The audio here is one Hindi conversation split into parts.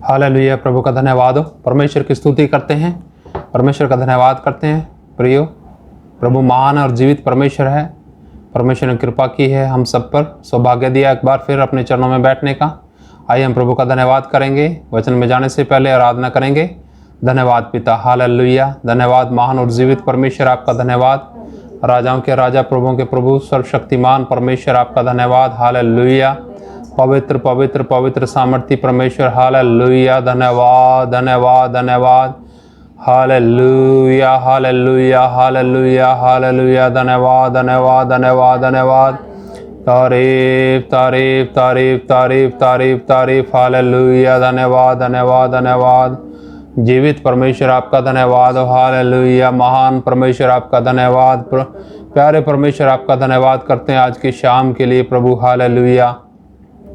हालेलुया। प्रभु का धन्यवाद हो। परमेश्वर की स्तुति करते हैं, परमेश्वर का धन्यवाद करते हैं। प्रियो, प्रभु महान और जीवित परमेश्वर है। परमेश्वर ने कृपा की है हम सब पर, सौभाग्य दिया एक बार फिर अपने चरणों में बैठने का। आइए हम प्रभु का धन्यवाद करेंगे। वचन में जाने से पहले आराधना करेंगे। धन्यवाद पिता, हालेलुया। धन्यवाद महान और जीवित परमेश्वर, आपका धन्यवाद। राजाओं के राजा, प्रभुओं के प्रभु, सर्वशक्तिमान परमेश्वर, आपका धन्यवाद। हालेलुया। पवित्र पवित्र पवित्र सामर्थी परमेश्वर, हालेलुया। धन्यवाद धन्यवाद धन्यवाद। Hallelujah hallelujah hallelujah hallelujah. धन्यवाद धन्यवाद धन्यवाद धन्यवाद। तारीफ तारीफ तारीफ तारीफ तारीफ तारीफ। हालेलुया। धन्यवाद धन्यवाद धन्यवाद। जीवित परमेश्वर, आपका धन्यवाद हो। हालेलुया। महान परमेश्वर, आपका धन्यवाद। प्यारे परमेश्वर, आपका धन्यवाद करते हैं आज की शाम के लिए प्रभु। हालेलुया।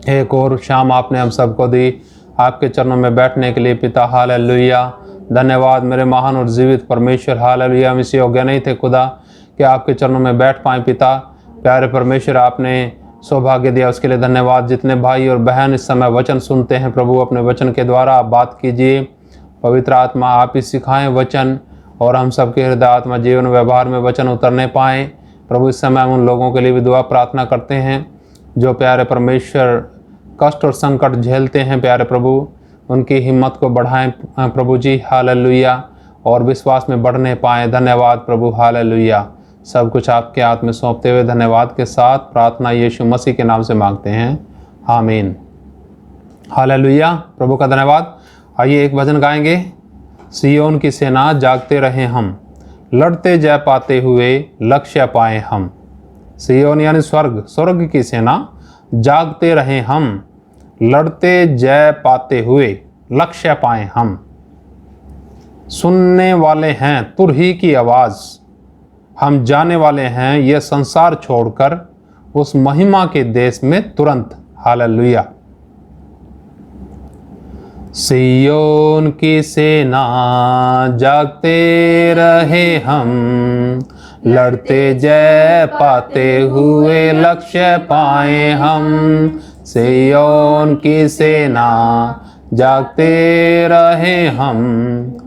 एक और शाम आपने हम सबको दी आपके चरणों में बैठने के लिए पिता। हालेलुया। धन्यवाद मेरे महान और जीवित परमेश्वर। हालेलुया। हम इस योग्य नहीं थे खुदा कि आपके चरणों में बैठ पाएँ पिता। प्यारे परमेश्वर, आपने सौभाग्य दिया, उसके लिए धन्यवाद। जितने भाई और बहन इस समय वचन सुनते हैं प्रभु, अपने वचन के द्वारा आप बात कीजिए। पवित्र आत्मा आप ही सिखाएं वचन, और हम सबके हृदय आत्मा जीवन व्यवहार में वचन उतरने पाएँ प्रभु। इस समय हम उन लोगों के लिए भी दुआ प्रार्थना करते हैं जो प्यारे परमेश्वर कष्ट और संकट झेलते हैं। प्यारे प्रभु, उनकी हिम्मत को बढ़ाएं प्रभु जी। हालेलुया। और विश्वास में बढ़ने पाएँ। धन्यवाद प्रभु। हालेलुया। सब कुछ आपके हाथ में सौंपते हुए धन्यवाद के साथ प्रार्थना यीशु मसीह के नाम से मांगते हैं, आमीन। हालेलुया। प्रभु का धन्यवाद। आइए एक भजन गाएंगे। सियोन की सेना जागते रहे हम, लड़ते जय पाते हुए लक्ष्य पाए हम। सियोन यानी स्वर्ग, स्वर्ग की सेना जागते रहे हम, लड़ते जय पाते हुए लक्ष्य पाए हम। सुनने वाले हैं तुर ही की आवाज़, हम जाने वाले हैं यह संसार छोड़कर उस महिमा के देश में तुरंत। हालेलुया। सियोन की सेना जागते रहे हम, लड़ते जय पाते हुए लक्ष्य पाए हम। सियोन की सेना जागते रहे हम,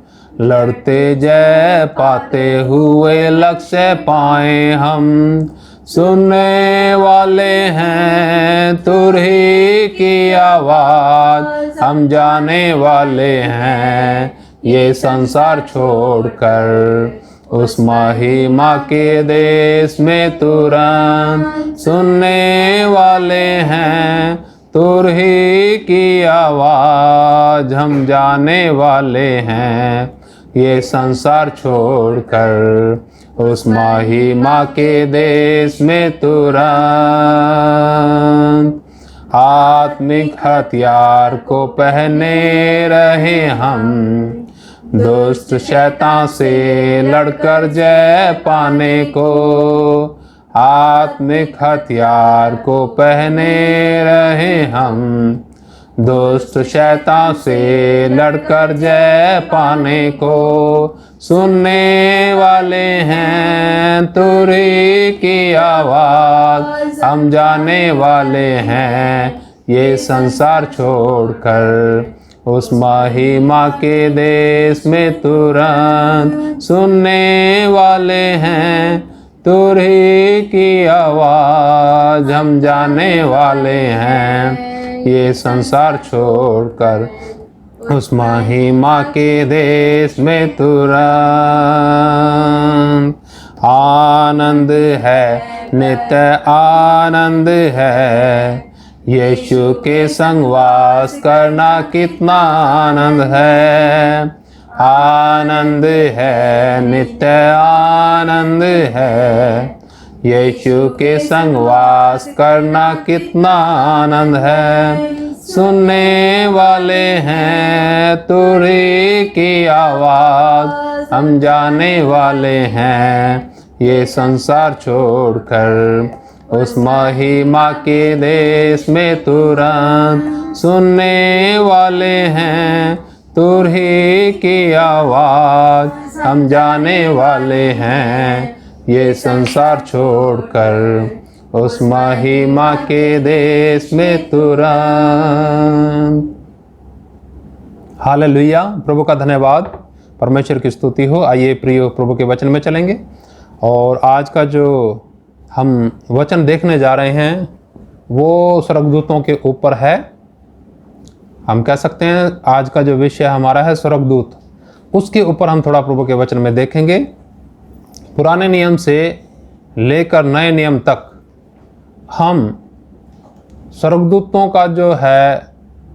लड़ते जय पाते हुए लक्ष्य पाए हम। सुनने वाले हैं तुर ही की आवाज़, हम जाने वाले हैं ये संसार छोड़कर उस महिमा के देश में तुरंत। सुनने वाले हैं तुर ही की आवाज़, हम जाने वाले हैं ये संसार छोड़कर उस महिमा के देश में तुरंत। आत्मिक हथियार को पहने रहे हम, दुष्ट शैतान से लड़कर जय पाने को। आत्मिक हथियार को पहने रहे हम, दुष्ट शैतान से लड़कर जय पाने को। सुनने वाले हैं तुर ही की आवाज़, हम जाने वाले हैं ये संसार छोड़कर उस महिमा के देश में तुरंत। सुनने वाले हैं तुर ही की आवाज़, हम जाने वाले हैं ये संसार छोड़कर उस महिमा के देश में तुरंत। आनंद है, नित्य आनंद है, यीशु के संग वास करना कितना आनंद है। आनंद है, नित्य आनंद है, यीशु के संग वास करना कितना आनंद है। सुनने वाले हैं तुर ही की आवाज़, हम जाने वाले हैं ये संसार छोड़कर उस महिमा के देश में तुरंत। सुनने वाले हैं तुर ही की आवाज़, हम जाने वाले हैं ये संसार छोड़कर उस महिमा के देश में तुरंत। हालेलुया, प्रभु का धन्यवाद, परमेश्वर की स्तुति हो। आइए प्रियो, प्रभु के वचन में चलेंगे और आज का जो हम वचन देखने जा रहे हैं वो स्वर्गदूतों के ऊपर है। हम कह सकते हैं आज का जो विषय हमारा है स्वर्गदूत, उसके ऊपर हम थोड़ा प्रभु के वचन में देखेंगे। पुराने नियम से लेकर नए नियम तक हम स्वर्गदूतों का जो है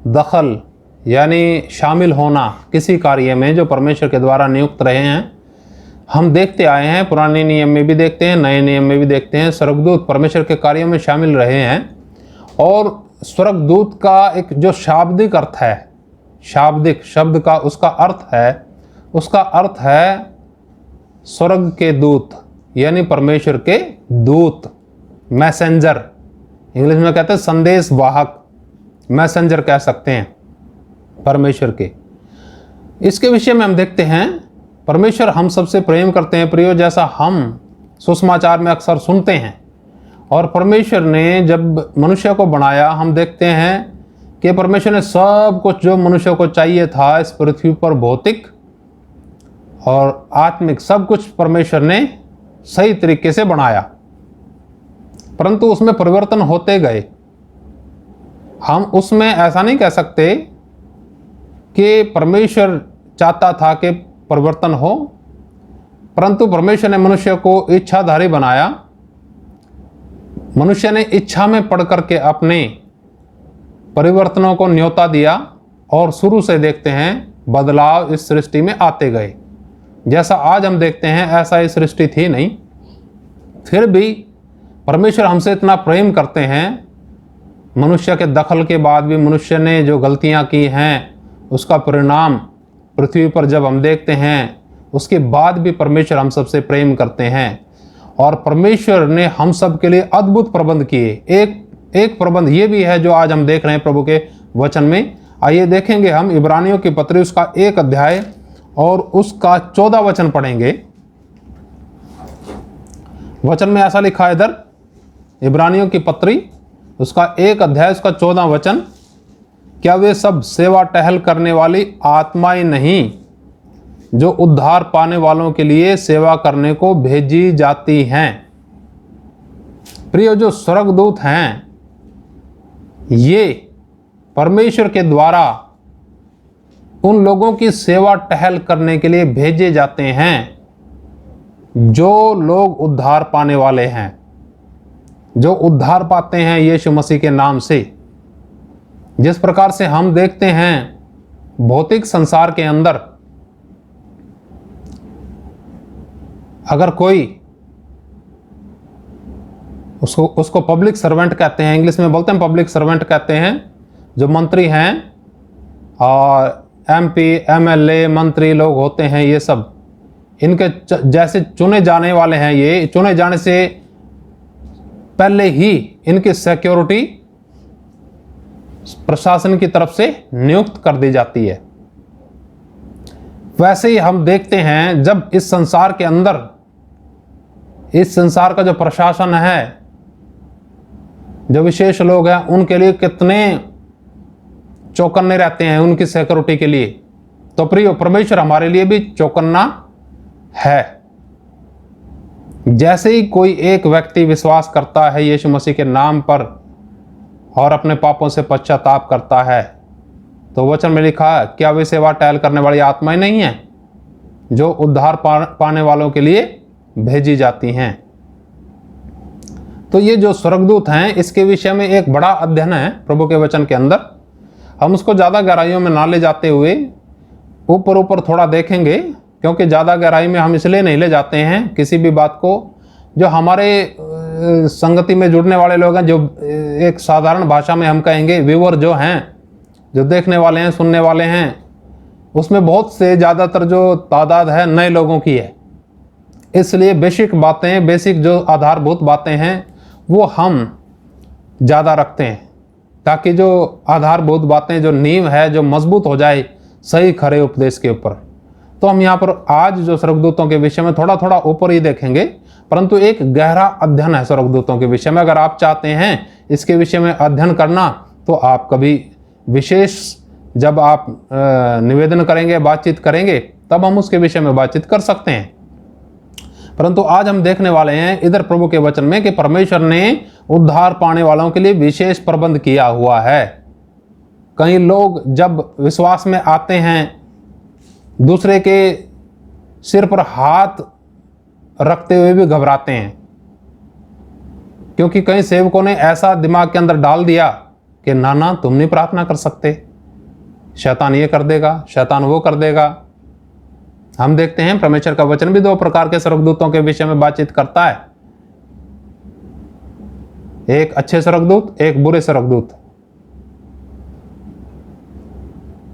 दखल यानी शामिल होना किसी कार्य में जो परमेश्वर के द्वारा नियुक्त रहे हैं, हम देखते आए हैं। पुराने नियम में भी देखते हैं, नए नियम में भी देखते हैं, स्वर्गदूत परमेश्वर के कार्यों में शामिल रहे हैं। और स्वर्गदूत का एक जो शाब्दिक अर्थ है, शाब्दिक शब्द का उसका अर्थ है स्वर्ग के दूत, यानी परमेश्वर के दूत, मैसेंजर। इंग्लिश में कहते हैं संदेश वाहक, मैसेंजर कह सकते हैं परमेश्वर के। इसके विषय में हम देखते हैं परमेश्वर हम सबसे प्रेम करते हैं प्रियो, जैसा हम सुसमाचार में अक्सर सुनते हैं। और परमेश्वर ने जब मनुष्य को बनाया, हम देखते हैं कि परमेश्वर ने सब कुछ जो मनुष्य को चाहिए था इस पृथ्वी पर, भौतिक और आत्मिक सब कुछ परमेश्वर ने सही तरीके से बनाया, परंतु उसमें परिवर्तन होते गए। हम उसमें ऐसा नहीं कह सकते कि परमेश्वर चाहता था कि परिवर्तन हो, परंतु परमेश्वर ने मनुष्य को इच्छाधारी बनाया। मनुष्य ने इच्छा में पड़ करके अपने परिवर्तनों को न्योता दिया और शुरू से देखते हैं बदलाव इस सृष्टि में आते गए। जैसा आज हम देखते हैं ऐसा ये सृष्टि थी नहीं, फिर भी परमेश्वर हमसे इतना प्रेम करते हैं। मनुष्य के दखल के बाद भी मनुष्य ने जो गलतियां की हैं उसका परिणाम पृथ्वी पर जब हम देखते हैं, उसके बाद भी परमेश्वर हम सबसे प्रेम करते हैं। और परमेश्वर ने हम सब के लिए अद्भुत प्रबंध किए। एक प्रबंध ये भी है जो आज हम देख रहे हैं प्रभु के वचन में। आइए देखेंगे हम इब्रानियों की पत्री उसका 1 अध्याय और उसका 14 वचन पढ़ेंगे। वचन में ऐसा लिखा है इधर, इब्रानियों की पत्री उसका 1 अध्याय उसका 14 वचन, क्या वे सब सेवा टहल करने वाली आत्माएं नहीं जो उद्धार पाने वालों के लिए सेवा करने को भेजी जाती हैं। प्रिय, जो स्वर्गदूत हैं ये परमेश्वर के द्वारा उन लोगों की सेवा टहल करने के लिए भेजे जाते हैं जो लोग उद्धार पाने वाले हैं, जो उद्धार पाते हैं यीशु मसीह के नाम से। जिस प्रकार से हम देखते हैं भौतिक संसार के अंदर अगर कोई उसको पब्लिक सर्वेंट कहते हैं, इंग्लिश में बोलते हैं पब्लिक सर्वेंट कहते हैं, जो मंत्री हैं और MP MLA मंत्री लोग होते हैं, ये सब इनके जैसे चुने जाने वाले हैं। ये चुने जाने से पहले ही इनकी सिक्योरिटी प्रशासन की तरफ से नियुक्त कर दी जाती है। वैसे ही हम देखते हैं जब इस संसार के अंदर, इस संसार का जो प्रशासन है, जो विशेष लोग हैं, उनके लिए कितने चौकन्ने रहते हैं उनकी सिक्योरिटी के लिए। तो प्रिय, परमेश्वर हमारे लिए भी चौकन्ना है। जैसे ही कोई एक व्यक्ति विश्वास करता है यीशु मसीह के नाम पर और अपने पापों से पश्चाताप करता है, तो वचन में लिखा है, क्या वे सेवा टहल करने वाली आत्माएं नहीं हैं जो उद्धार पाने वालों के लिए भेजी जाती हैं। तो ये जो स्वर्गदूत हैं इसके विषय में एक बड़ा अध्ययन है प्रभु के वचन के अंदर। हम उसको ज़्यादा गहराइयों में ना ले जाते हुए ऊपर थोड़ा देखेंगे, क्योंकि ज़्यादा गहराई में हम इसलिए नहीं ले जाते हैं किसी भी बात को। जो हमारे संगति में जुड़ने वाले लोग हैं, जो एक साधारण भाषा में हम कहेंगे व्यूअर जो हैं, जो देखने वाले हैं, सुनने वाले हैं, उसमें बहुत से ज़्यादातर जो तादाद है नए लोगों की है। इसलिए बेसिक बातें, बेसिक जो आधारभूत बातें हैं वो हम ज़्यादा रखते हैं, ताकि जो आधारभूत बातें, जो नींव है, जो मजबूत हो जाए सही खरे उपदेश के ऊपर। तो हम यहाँ पर आज जो स्वर्गदूतों के विषय में थोड़ा थोड़ा ऊपर ही देखेंगे, परंतु एक गहरा अध्ययन है स्वर्गदूतों के विषय में। अगर आप चाहते हैं इसके विषय में अध्ययन करना, तो आप कभी विशेष जब आप निवेदन करेंगे, बातचीत करेंगे, तब हम उसके विषय में बातचीत कर सकते हैं। परंतु आज हम देखने वाले हैं इधर प्रभु के वचन में कि परमेश्वर ने उद्धार पाने वालों के लिए विशेष प्रबंध किया हुआ है। कई लोग जब विश्वास में आते हैं, दूसरे के सिर पर हाथ रखते हुए भी घबराते हैं, क्योंकि कई सेवकों ने ऐसा दिमाग के अंदर डाल दिया कि ना तुम नहीं प्रार्थना कर सकते, शैतान ये कर देगा, शैतान वो कर देगा। हम देखते हैं परमेश्वर का वचन भी 2 प्रकार के स्वर्गदूतों के विषय में बातचीत करता है, एक अच्छे स्वर्गदूत, एक बुरे स्वर्गदूत।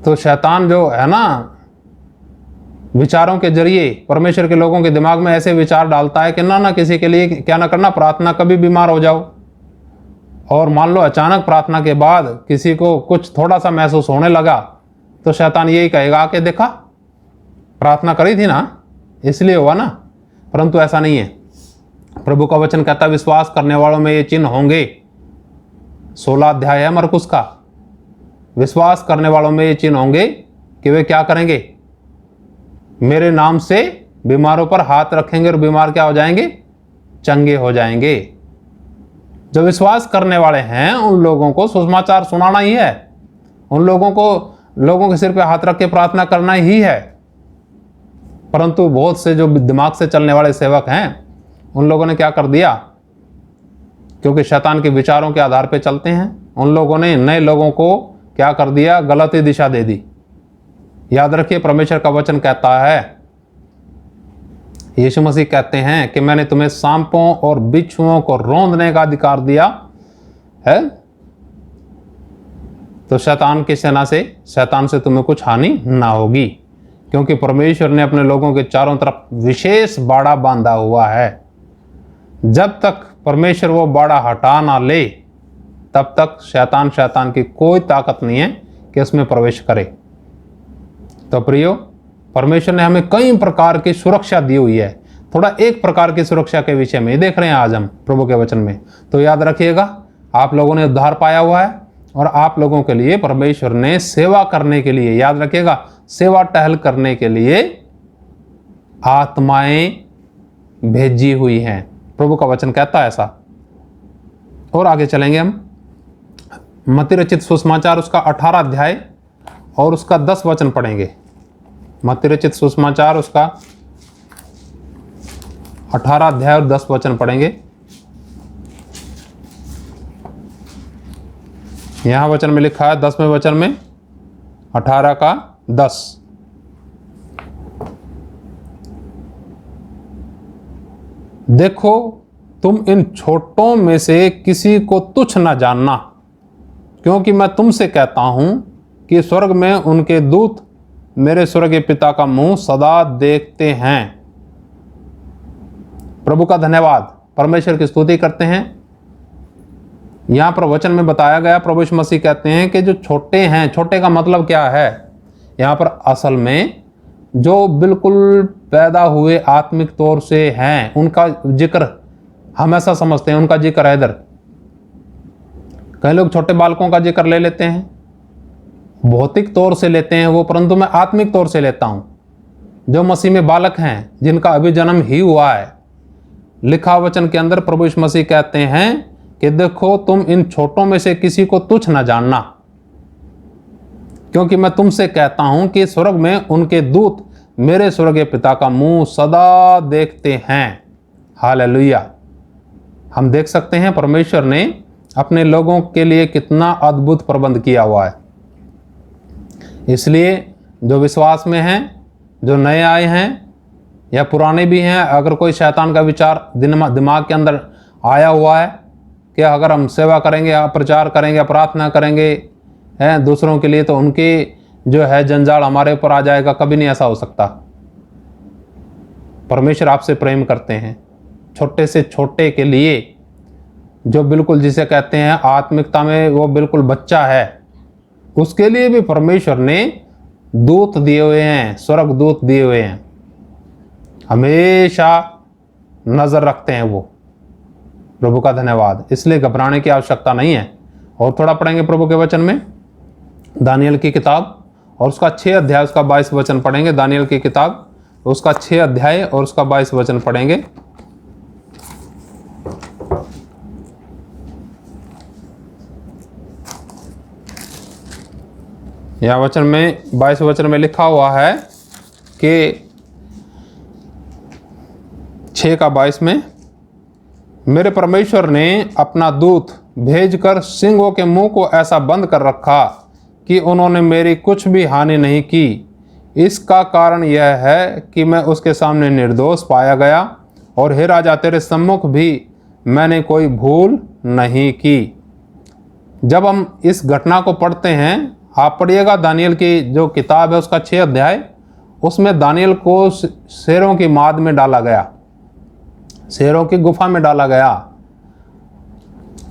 तो शैतान जो है ना, विचारों के जरिए परमेश्वर के लोगों के दिमाग में ऐसे विचार डालता है कि ना किसी के लिए क्या ना करना, प्रार्थना कभी बीमार हो जाओ, और मान लो अचानक प्रार्थना के बाद किसी को कुछ थोड़ा सा महसूस होने लगा, तो शैतान यही कहेगा कि देखा प्रार्थना करी थी ना, इसलिए हुआ ना। परंतु ऐसा नहीं है। प्रभु का वचन कहता है विश्वास करने वालों में ये चिन्ह होंगे। 16 अध्याय है मरकुस का। विश्वास करने वालों में ये चिन्ह होंगे कि वे क्या करेंगे, मेरे नाम से बीमारों पर हाथ रखेंगे और बीमार क्या हो जाएंगे, चंगे हो जाएंगे। जो विश्वास करने वाले हैं उन लोगों को सुसमाचार सुनाना ही है, उन लोगों के सिर पे हाथ रख के प्रार्थना करना ही है। परंतु बहुत से जो दिमाग से चलने वाले सेवक हैं, उन लोगों ने क्या कर दिया, क्योंकि शैतान के विचारों के आधार पे चलते हैं, उन लोगों ने नए लोगों को क्या कर दिया, गलत ही दिशा दे दी। याद रखिए परमेश्वर का वचन कहता है, यीशु मसीह कहते हैं कि मैंने तुम्हें सांपों और बिच्छुओं को रौंदने का अधिकार दिया है, तो शैतान की सेना से, शैतान से तुम्हें कुछ हानि ना होगी, क्योंकि परमेश्वर ने अपने लोगों के चारों तरफ विशेष बाड़ा बांधा हुआ है। जब तक परमेश्वर वो बाड़ा हटा ना ले, तब तक शैतान की कोई ताकत नहीं है कि उसमें प्रवेश करे। तो प्रियो, परमेश्वर ने हमें कई प्रकार की सुरक्षा दी हुई है। थोड़ा एक प्रकार की सुरक्षा के विषय में देख रहे हैं आज हम प्रभु के वचन में। तो याद रखिएगा, आप लोगों ने उद्धार पाया हुआ है और आप लोगों के लिए परमेश्वर ने सेवा करने के लिए, याद रखिएगा, सेवा टहल करने के लिए आत्माएं भेजी हुई हैं। प्रभु का वचन कहता है ऐसा। और आगे चलेंगे हम, मत्ती रचित सुसमाचार उसका 18 अध्याय और उसका 10 वचन पढ़ेंगे। मत्ती रचित सुसमाचार उसका 18 अध्याय और 10 वचन पढ़ेंगे। यहां वचन में लिखा है 10वें वचन में, 18 का 10। देखो तुम इन छोटों में से किसी को तुच्छ न जानना, क्योंकि मैं तुमसे कहता हूं कि स्वर्ग में उनके दूत मेरे स्वर्गीय पिता का मुंह सदा देखते हैं। प्रभु का धन्यवाद, परमेश्वर की स्तुति करते हैं। यहां पर वचन में बताया गया, प्रभु यीशु मसीह कहते हैं कि जो छोटे हैं, छोटे का मतलब क्या है यहां पर, असल में जो बिल्कुल पैदा हुए आत्मिक तौर से हैं, उनका जिक्र हम ऐसा समझते हैं, उनका जिक्र है इधर। कई लोग छोटे बालकों का जिक्र ले लेते हैं, भौतिक तौर से लेते हैं वो, परंतु मैं आत्मिक तौर से लेता हूं। जो मसीह में बालक हैं, जिनका अभी जन्म ही हुआ है। लिखा वचन के अंदर प्रभु यीशु मसीह कहते हैं कि देखो तुम इन छोटों में से किसी को तुच्छ न जानना, क्योंकि मैं तुमसे कहता हूं कि स्वर्ग में उनके दूत मेरे स्वर्गीय पिता का मुंह सदा देखते हैं। हालेलुया। हम देख सकते हैं परमेश्वर ने अपने लोगों के लिए कितना अद्भुत प्रबंध किया हुआ है। इसलिए जो विश्वास में हैं, जो नए आए हैं या पुराने भी हैं, अगर कोई शैतान का विचार दिमाग के अंदर आया हुआ है कि अगर हम सेवा करेंगे, प्रचार करेंगे, प्रार्थना करेंगे हैं दूसरों के लिए, तो उनके जो है जंजाल हमारे ऊपर आ जाएगा, कभी नहीं ऐसा हो सकता। परमेश्वर आपसे प्रेम करते हैं। छोटे से छोटे के लिए, जो बिल्कुल जिसे कहते हैं आत्मिकता में वो बिल्कुल बच्चा है, उसके लिए भी परमेश्वर ने दूत दिए हुए हैं, स्वर्ग दूत दिए हुए हैं। हमेशा नजर रखते हैं वो। प्रभु का धन्यवाद। इसलिए घबराने की आवश्यकता नहीं है। और थोड़ा पढ़ेंगे प्रभु के वचन में, दानियल की किताब और उसका 6 अध्याय उसका 22 वचन पढ़ेंगे। दानियल की किताब उसका 6 अध्याय और उसका 22 वचन पढ़ेंगे। यह वचन में 22 वचन में लिखा हुआ है कि 6 का 22 में, मेरे परमेश्वर ने अपना दूत भेजकर सिंहों के मुंह को ऐसा बंद कर रखा कि उन्होंने मेरी कुछ भी हानि नहीं की। इसका कारण यह है कि मैं उसके सामने निर्दोष पाया गया, और हे राजा तेरे सम्मुख भी मैंने कोई भूल नहीं की। जब हम इस घटना को पढ़ते हैं, आप पढ़िएगा दानियल की जो किताब है उसका 6 अध्याय, उसमें दानियल को शेरों की माद में डाला गया, शेरों की गुफा में डाला गया।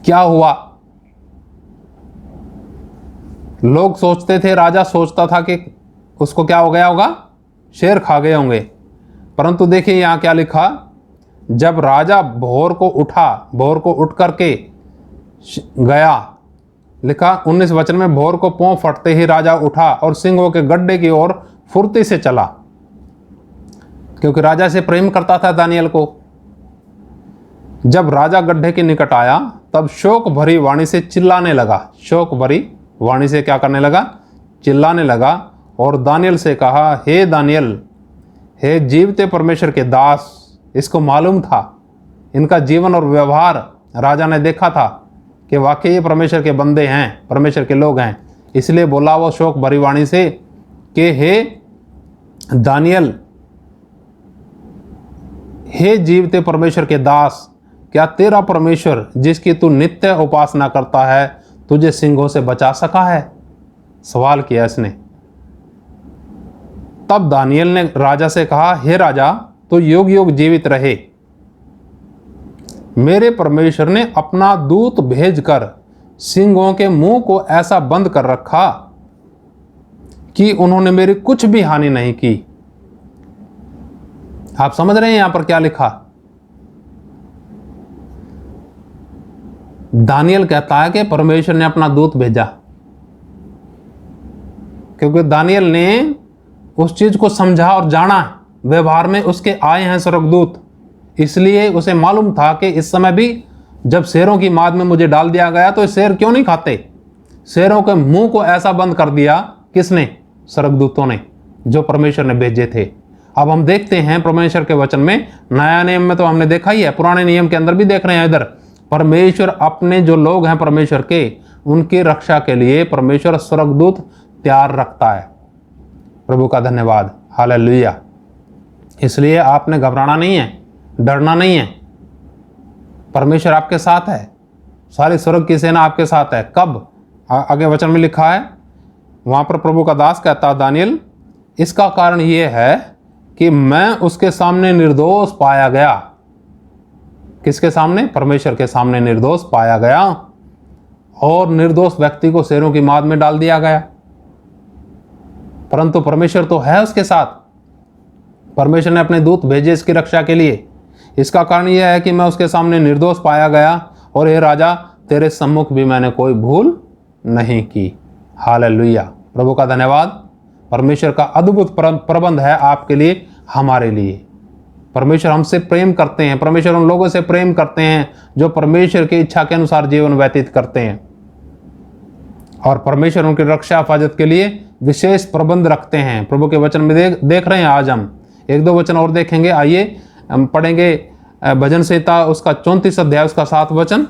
क्या हुआ? लोग सोचते थे, राजा सोचता था कि उसको क्या हो गया होगा, शेर खा गए होंगे। परंतु देखिए यहां क्या लिखा, जब राजा भोर को उठा, भोर को उठ करके गया, लिखा 19 वचन में, भोर को पों फटते ही राजा उठा और सिंहों के गड्ढे की ओर फुर्ती से चला, क्योंकि राजा से प्रेम करता था दानियल को। जब राजा गड्ढे के निकट आया तब शोक भरी वाणी से चिल्लाने लगा। शोक भरी वाणी से क्या करने लगा? चिल्लाने लगा। और दानियल से कहा, हे दानियल, हे जीवते परमेश्वर के दास। इसको मालूम था, इनका जीवन और व्यवहार राजा ने देखा था कि वाकई ये परमेश्वर के बंदे हैं, परमेश्वर के लोग हैं। इसलिए बोला वो शोक भरी वाणी से कि हे दानियल, हे जीवते परमेश्वर के दास, क्या तेरा परमेश्वर जिसकी तू नित्य उपासना करता है तुझे सिंहों से बचा सका है? सवाल किया इसने। तब दानियल ने राजा से कहा, हे राजा, तो युग युग जीवित रहे। मेरे परमेश्वर ने अपना दूत भेजकर सिंहों के मुंह को ऐसा बंद कर रखा कि उन्होंने मेरी कुछ भी हानि नहीं की। आप समझ रहे हैं यहां पर क्या लिखा? दानियल कहता है कि परमेश्वर ने अपना दूत भेजा, क्योंकि दानियल ने उस चीज को समझा और जाना, व्यवहार में उसके आए हैं स्वर्गदूत। इसलिए उसे मालूम था कि इस समय भी जब शेरों की माद में मुझे डाल दिया गया तो शेर क्यों नहीं खाते। शेरों के मुंह को ऐसा बंद कर दिया किसने? स्वर्गदूतों ने, जो परमेश्वर ने भेजे थे। अब हम देखते हैं परमेश्वर के वचन में, नया नियम में तो हमने देखा ही है, पुराने नियम के अंदर भी देख रहे हैं। इधर परमेश्वर अपने जो लोग हैं परमेश्वर के, उनकी रक्षा के लिए परमेश्वर स्वर्गदूत तैयार रखता है। प्रभु का धन्यवाद, हालेलुया। इसलिए आपने घबराना नहीं है, डरना नहीं है। परमेश्वर आपके साथ है, सारी स्वर्ग की सेना आपके साथ है। कब? आगे वचन में लिखा है, वहां पर प्रभु का दास कहता, दानियल, इसका कारण यह है कि मैं उसके सामने निर्दोष पाया गया। किसके सामने? परमेश्वर के सामने निर्दोष पाया गया, और निर्दोष व्यक्ति को शेरों की माद में डाल दिया गया। परंतु परमेश्वर तो है उसके साथ। परमेश्वर ने अपने दूत भेजे इसकी रक्षा के लिए। इसका कारण यह है कि मैं उसके सामने निर्दोष पाया गया, और हे राजा, तेरे सम्मुख भी मैंने कोई भूल नहीं की। हालेलुया, प्रभु का धन्यवाद। परमेश्वर का अद्भुत प्रबंध है आपके लिए, हमारे लिए। परमेश्वर हमसे प्रेम करते हैं, परमेश्वर उन लोगों से प्रेम करते हैं जो परमेश्वर की इच्छा के अनुसार जीवन व्यतीत करते हैं, और परमेश्वर उनकी रक्षा हिफाजत के लिए विशेष प्रबंध रखते हैं। प्रभु के वचन में देख रहे हैं। आज हम 1-2 वचन और देखेंगे। आइए हम पढ़ेंगे भजन संहिता उसका 34 अध्याय उसका 7 वचन।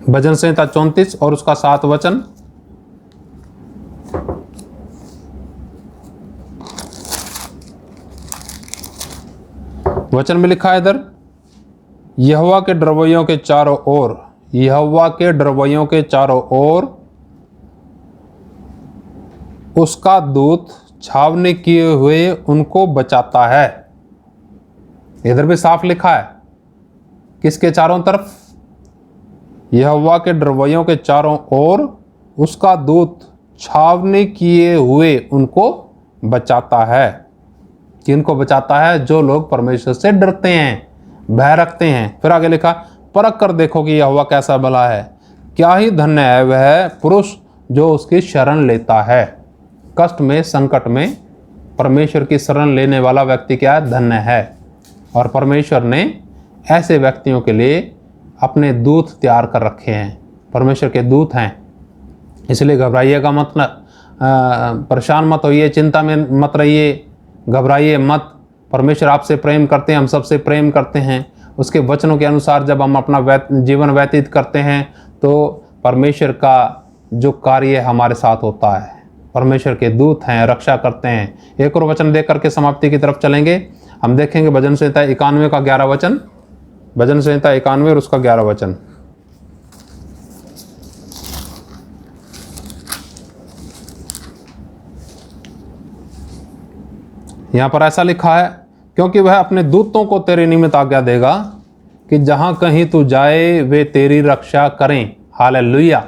भजन संहिता 34 और उसका 7 वचन। वचन में लिखा है इधर, यहोवा के डरवैयों के चारों ओर, यहोवा के डरवैयों के चारों ओर उसका दूत छावनी किए हुए उनको बचाता है। इधर भी साफ लिखा है, किसके चारों तरफ? यहोवा के डरवैयों के चारों ओर उसका दूत छावनी किए हुए उनको बचाता है। किनको बचाता है? जो लोग परमेश्वर से डरते हैं, भय रखते हैं। फिर आगे लिखा, परख कर देखो कि यहोवा कैसा भला है, क्या ही धन्य है वह पुरुष जो उसकी शरण लेता है। कष्ट में, संकट में परमेश्वर की शरण लेने वाला व्यक्ति क्या है? धन्य है। और परमेश्वर ने ऐसे व्यक्तियों के लिए अपने दूत तैयार कर रखे हैं। परमेश्वर के दूत हैं, इसलिए घबराइएगा मत, परेशान मत होइए, चिंता में मत रहिए, घबराइए मत। परमेश्वर आपसे प्रेम करते हैं, हम सबसे प्रेम करते हैं। उसके वचनों के अनुसार जब हम अपना जीवन व्यतीत करते हैं तो परमेश्वर का जो कार्य हमारे साथ होता है। परमेश्वर के दूत हैं, रक्षा करते हैं। एक और वचन देख करके समाप्ति की तरफ चलेंगे। हम देखेंगे भजन संहिता 91 का 11 वचन, भजन संहिता 91 और उसका 11 वचन। यहाँ पर ऐसा लिखा है, क्योंकि वह अपने दूतों को तेरे निमित्त आज्ञा देगा कि जहाँ कहीं तू जाए वे तेरी रक्षा करें। हालेलुया,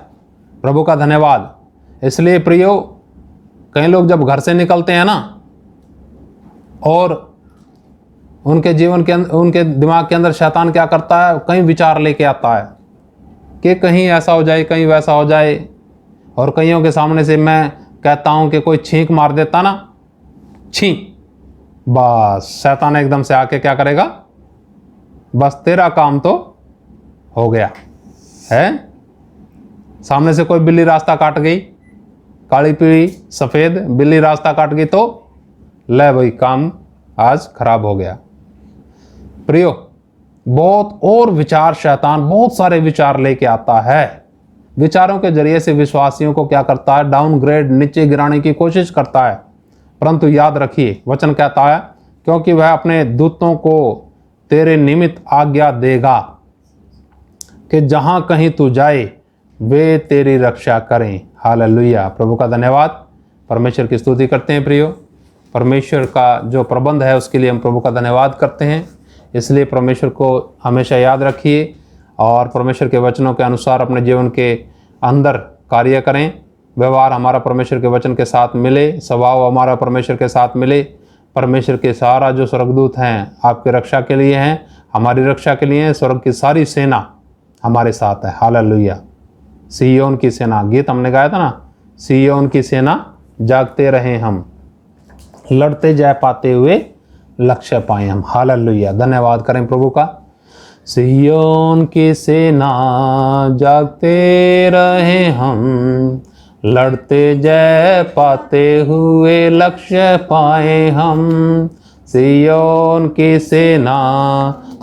प्रभु का धन्यवाद। इसलिए प्रियो, कई लोग जब घर से निकलते हैं ना, और उनके जीवन के उनके दिमाग के अंदर शैतान क्या करता है? कई विचार लेके आता है कि कहीं ऐसा हो जाए, कहीं वैसा हो जाए। और कईयों के सामने से मैं कहता हूं कि कोई छींक मार देता ना, छींक, बस शैतान एकदम से आके क्या करेगा? बस तेरा काम तो हो गया है। सामने से कोई बिल्ली रास्ता काट गई, काली पीली सफेद बिल्ली रास्ता काट गई, तो ले भाई, काम आज खराब हो गया। प्रियो, बहुत और विचार, शैतान बहुत सारे विचार लेके आता है। विचारों के जरिए से विश्वासियों को क्या करता है? डाउनग्रेड, नीचे गिराने की कोशिश करता है। परंतु याद रखिए, वचन कहता है, क्योंकि वह अपने दूतों को तेरे निमित्त आज्ञा देगा कि जहां कहीं तू जाए वे तेरी रक्षा करें। हालेलुया, प्रभु का धन्यवाद। परमेश्वर की स्तुति करते हैं प्रियो। परमेश्वर का जो प्रबंध है उसके लिए हम प्रभु का धन्यवाद करते हैं। इसलिए परमेश्वर को हमेशा याद रखिए और परमेश्वर के वचनों के अनुसार अपने जीवन के अंदर कार्य करें। व्यवहार हमारा परमेश्वर के वचन के साथ मिले, स्वभाव हमारा परमेश्वर के साथ मिले। परमेश्वर के सारा जो स्वर्गदूत हैं आपके रक्षा के लिए हैं, हमारी रक्षा के लिए हैं। स्वर्ग की सारी सेना हमारे साथ है। हालेलुया। सिय्योन की सेना, गीत हमने गाया था ना, सिय्योन की सेना जागते रहे हम, लड़ते जय पाते हुए लक्ष्य पाए हम। हालेलुया, धन्यवाद करें प्रभु का। सिय्योन की सेना जागते रहे हम, लड़ते जय पाते हुए लक्ष्य पाए हम। सिय्योन की सेना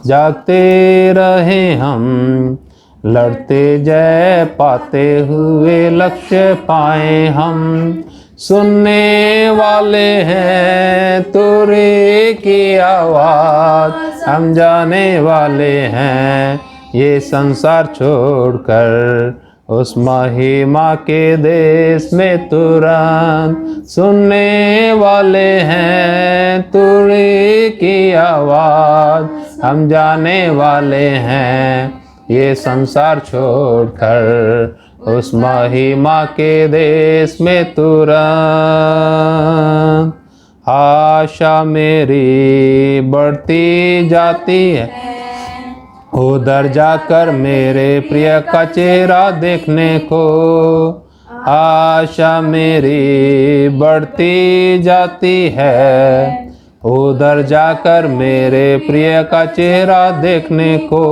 जागते रहे हम, लड़ते जय पाते हुए लक्ष्य पाए हम। सुनने वाले हैं तुरी की आवाज, हम जाने वाले हैं ये संसार छोड़कर उस महिमा के देश में तुरंत। सुनने वाले हैं तुरी की आवाज, हम जाने वाले हैं ये संसार छोड़कर उस महिमा के देश में तुरंत। आशा मेरी बढ़ती जाती है, उधर जाकर मेरे प्रिय का चेहरा देखने को। आशा मेरी बढ़ती जाती है, उधर जाकर मेरे प्रिय का चेहरा देखने को।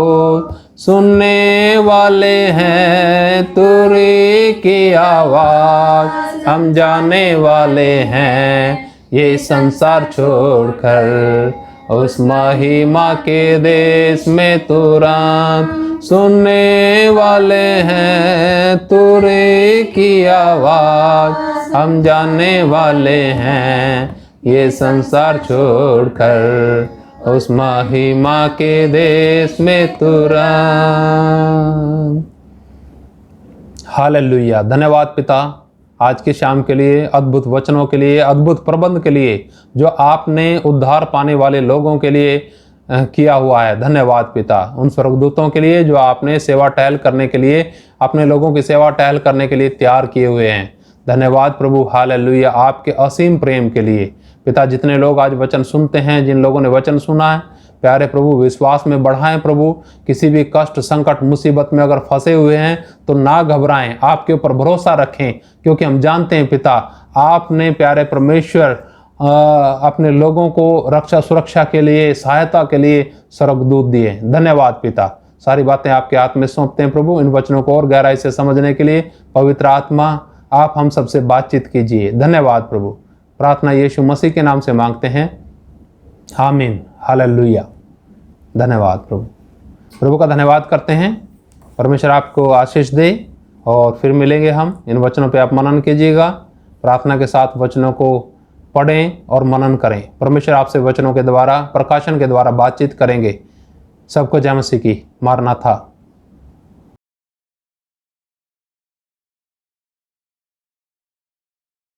सुनने वाले हैं तुरी की आवाज, हम जाने वाले हैं ये संसार छोड़कर उस महिमा के देश में तुरंत। सुनने वाले हैं तुरी की आवाज, हम जाने वाले हैं ये संसार छोड़कर उस महिमा के देश में तुरंत। हालेलुया, धन्यवाद पिता आज की शाम के लिए, अद्भुत वचनों के लिए, अद्भुत प्रबंध के लिए जो आपने उद्धार पाने वाले लोगों के लिए किया हुआ है। धन्यवाद पिता उन स्वर्गदूतों के लिए जो आपने सेवा टहल करने के लिए, अपने लोगों की सेवा टहल करने के लिए तैयार किए हुए हैं। धन्यवाद प्रभु। हालेलुया, आपके असीम प्रेम के लिए पिता। जितने लोग आज वचन सुनते हैं, जिन लोगों ने वचन सुना है प्यारे प्रभु विश्वास में बढ़ाएं प्रभु। किसी भी कष्ट, संकट, मुसीबत में अगर फंसे हुए हैं तो ना घबराएं, आपके ऊपर भरोसा रखें, क्योंकि हम जानते हैं पिता, आपने प्यारे परमेश्वर अपने लोगों को रक्षा सुरक्षा के लिए, सहायता के लिए स्वर्गदूत दिए। धन्यवाद पिता। सारी बातें आपके हाथ में सौंपते हैं प्रभु। इन वचनों को और गहराई से समझने के लिए पवित्र आत्मा आप हम सबसे बातचीत कीजिए। धन्यवाद प्रभु। प्रार्थना यीशु मसीह के नाम से मांगते हैं, आमीन, हालेलुया। धन्यवाद प्रभु। प्रभु का धन्यवाद करते हैं। परमेश्वर आपको आशीष दे और फिर मिलेंगे हम। इन वचनों पे आप मनन कीजिएगा, प्रार्थना के साथ वचनों को पढ़ें और मनन करें। परमेश्वर आपसे वचनों के द्वारा, प्रकाशन के द्वारा बातचीत करेंगे। सबको जय मसीह की। मारनाथा।